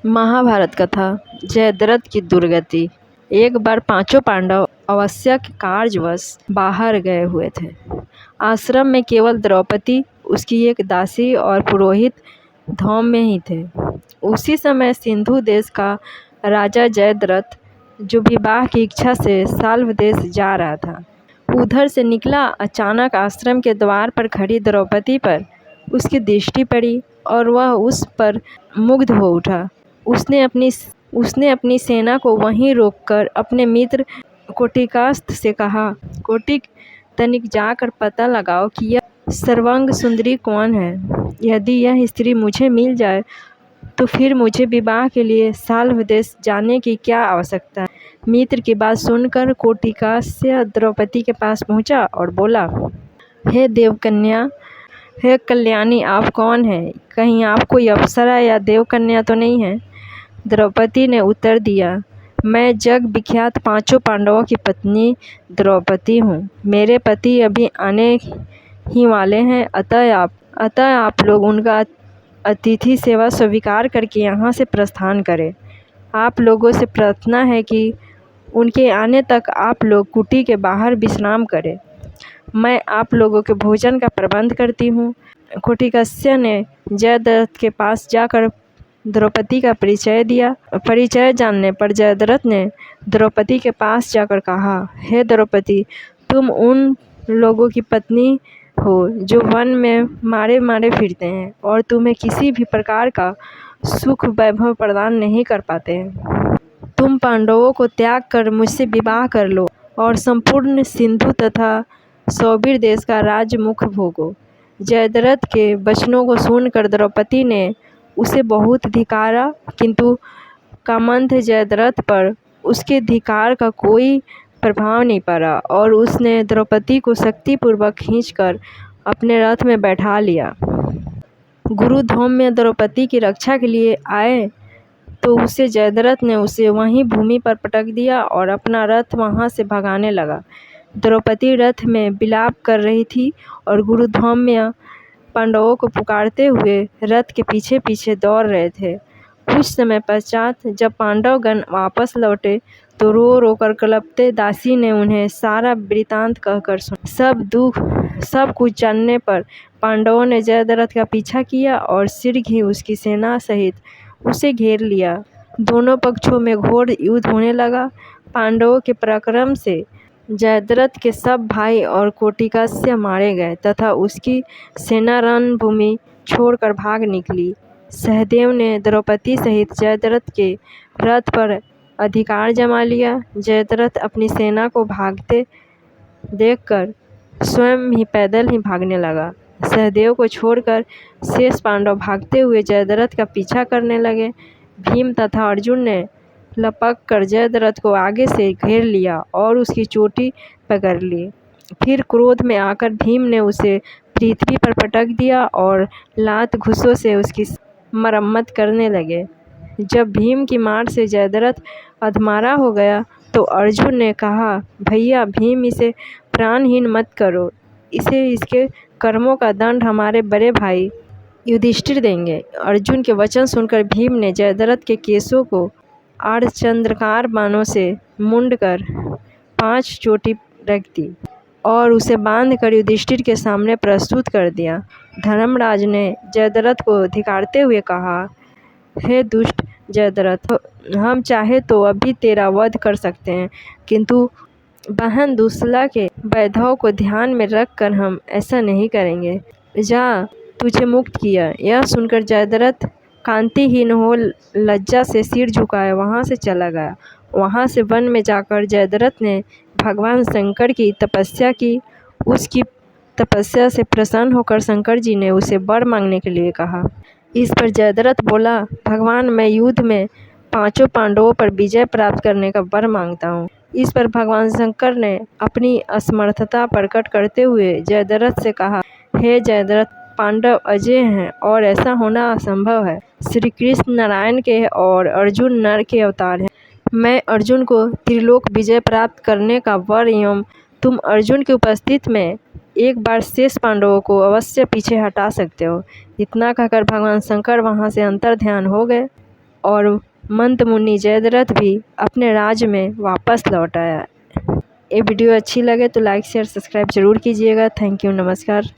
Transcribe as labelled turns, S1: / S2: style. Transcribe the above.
S1: महाभारत कथा। जयद्रथ की दुर्गति। एक बार पांचों पांडव आवश्यक कार्यवश बाहर गए हुए थे। आश्रम में केवल द्रौपदी, उसकी एक दासी और पुरोहित धौम में ही थे। उसी समय सिंधु देश का राजा जयद्रथ, जो विवाह की इच्छा से साल्व देश जा रहा था, उधर से निकला। अचानक आश्रम के द्वार पर खड़ी द्रौपदी पर उसकी दृष्टि पड़ी और वह उस पर मुग्ध हो उठा। उसने अपनी सेना को वहीं रोककर अपने मित्र कोटिकास्थ से कहा, कोटिक, तनिक जाकर पता लगाओ कि यह सर्वांग सुंदरी कौन है। यदि यह स्त्री मुझे मिल जाए तो फिर मुझे विवाह के लिए साल्व देश जाने की क्या आवश्यकता है। मित्र की बात सुनकर कोटिकास्य द्रौपदी के पास पहुंचा और बोला, हे देवकन्या, हे कल्याणी, आप कौन हैं? कहीं आप कोई अप्सरा या देवकन्या तो नहीं है? द्रौपदी ने उत्तर दिया, मैं जग विख्यात पांचों पांडवों की पत्नी द्रौपदी हूँ। मेरे पति अभी आने ही वाले हैं, अतः आप लोग उनका अतिथि सेवा स्वीकार करके यहाँ से प्रस्थान करें। आप लोगों से प्रार्थना है कि उनके आने तक आप लोग कुटी के बाहर विश्राम करें। मैं आप लोगों के भोजन का प्रबंध करती हूँ। कोटिकस्य ने जयद्रथ के पास जाकर द्रौपदी का परिचय दिया। परिचय जानने पर जयद्रथ ने द्रौपदी के पास जाकर कहा, हे द्रौपदी, तुम उन लोगों की पत्नी हो जो वन में मारे मारे फिरते हैं और तुम्हें किसी भी प्रकार का सुख वैभव प्रदान नहीं कर पाते हैं। तुम पांडवों को त्याग कर मुझसे विवाह कर लो और संपूर्ण सिंधु तथा सौबीर देश का राजमुख भोगो। जयद्रथ के वचनों को सुनकर द्रौपदी ने उसे बहुत धिक्कारा, किंतु कामंथ जयद्रथ पर उसके धिक्कार का कोई प्रभाव नहीं पड़ा और उसने द्रौपदी को शक्तिपूर्वक खींचकर अपने रथ में बैठा लिया। गुरु धौम्य द्रौपदी की रक्षा के लिए आए तो जयद्रथ ने उसे वहीं भूमि पर पटक दिया और अपना रथ वहां से भगाने लगा। द्रौपदी रथ में विलाप कर रही थी और गुरु धौम्य पांडवों को पुकारते हुए रथ के पीछे पीछे दौड़ रहे थे। कुछ समय पश्चात जब पांडवगण वापस लौटे तो रो रो कर कलपते दासी ने उन्हें सारा वृतांत कहकर सुना। सब कुछ जानने पर पांडवों ने जयद्रथ का पीछा किया और शीघ्र ही उसकी सेना सहित उसे घेर लिया। दोनों पक्षों में घोर युद्ध होने लगा। पांडवों के पराक्रम से जयद्रथ के सब भाई और कोटिकस्य मारे गए तथा उसकी सेना रणभूमि छोड़कर भाग निकली। सहदेव ने द्रौपदी सहित जयद्रथ के रथ पर अधिकार जमा लिया। जयद्रथ अपनी सेना को भागते देखकर स्वयं ही पैदल ही भागने लगा। सहदेव को छोड़कर शेष पांडव भागते हुए जयद्रथ का पीछा करने लगे। भीम तथा अर्जुन ने लपक कर जयद्रथ को आगे से घेर लिया और उसकी चोटी पकड़ ली। फिर क्रोध में आकर भीम ने उसे पृथ्वी पर पटक दिया और लात घुसों से उसकी मरम्मत करने लगे। जब भीम की मार से जयद्रथ अधमारा हो गया तो अर्जुन ने कहा, भैया भीम, इसे प्राणहीन मत करो। इसके कर्मों का दंड हमारे बड़े भाई युधिष्ठिर देंगे। अर्जुन के वचन सुनकर भीम ने जयद्रथ के केशों को अर्धचंद्राकार बाणों से मुंड कर 5 चोटी रख दी और उसे बांधकर युधिष्ठिर के सामने प्रस्तुत कर दिया। धर्मराज ने जयद्रथ को धिक्कारते हुए कहा, हे दुष्ट जयद्रथ, हम चाहे तो अभी तेरा वध कर सकते हैं, किंतु बहन दुश्ला के वैधव को ध्यान में रखकर हम ऐसा नहीं करेंगे। जा, तुझे मुक्त किया। यह सुनकर जयद्रथ कांतिहीन हो लज्जा से सिर झुकाए वहाँ से चला गया। वहाँ से वन में जाकर जयद्रथ ने भगवान शंकर की तपस्या की। उसकी तपस्या से प्रसन्न होकर शंकर जी ने उसे वर मांगने के लिए कहा। इस पर जयद्रथ बोला, भगवान, मैं युद्ध में पांचों पांडवों पर विजय प्राप्त करने का वर मांगता हूँ। इस पर भगवान शंकर ने अपनी असमर्थता प्रकट करते हुए जयद्रथ से कहा, हे जयद्रथ, पांडव अजय हैं और ऐसा होना असंभव है। श्री कृष्ण नारायण के और अर्जुन नर के अवतार हैं। मैं अर्जुन को त्रिलोक विजय प्राप्त करने का वर एवं तुम अर्जुन की उपस्थिति में एक बार शेष पांडवों को अवश्य पीछे हटा सकते हो। इतना कहकर भगवान शंकर वहाँ से अंतर्ध्यान हो गए। और मंदमुनि जयद्रथ भी अपने राज्य में वापस लौट आया। ये वीडियो अच्छी लगे तो लाइक शेयर सब्सक्राइब ज़रूर कीजिएगा। थैंक यू, नमस्कार।